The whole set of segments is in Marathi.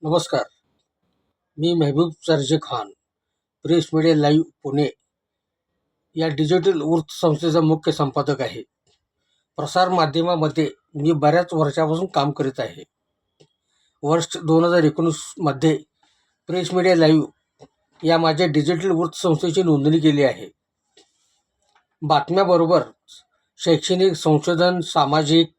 नमस्कार. मी Mehboob Sarje Khan, press media live Pune या डिजिटल वृत्तसंस्थेचा मुख्य संपादक आहे. प्रसार माध्यमामध्ये मी बऱ्याच वर्षापासून काम करीत आहे. वर्ष 2019 मध्ये प्रेस मीडिया लाईव्ह या माझ्या डिजिटल वृत्तसंस्थेची नोंदणी केली आहे. बातम्याबरोबर शैक्षणिक, संशोधन, सामाजिक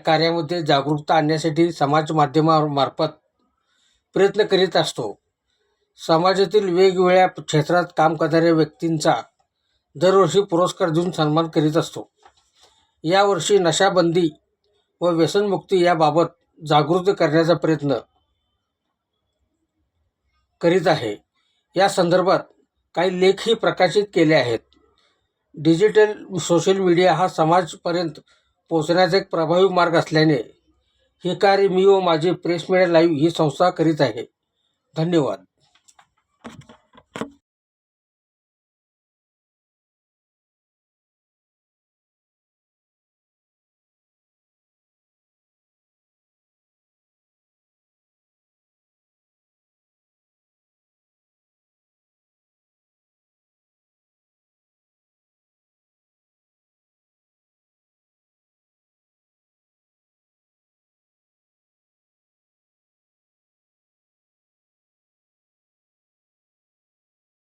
कार्यामध्ये जागरूकता आणण्यासाठी समाज माध्यमामार्फत प्रयत्न करीत असतो. समाजातील वेगवेगळ्या क्षेत्रात काम करणाऱ्या व्यक्तींचा दरवर्षी पुरस्कार देऊन सन्मान करीत असतो. यावर्षी नशाबंदी व व्यसनमुक्ती याबाबत जागृती करण्याचा प्रयत्न करीत आहे. या संदर्भात काही लेखही प्रकाशित केले आहेत. डिजिटल सोशल मीडिया हा समाजापर्यंत पोहोचण्याचा एक प्रभावी मार्ग असल्याने हे कार्य मी व माझी प्रेस मीडिया लाईव्ह ही संस्था करीत आहे. धन्यवाद.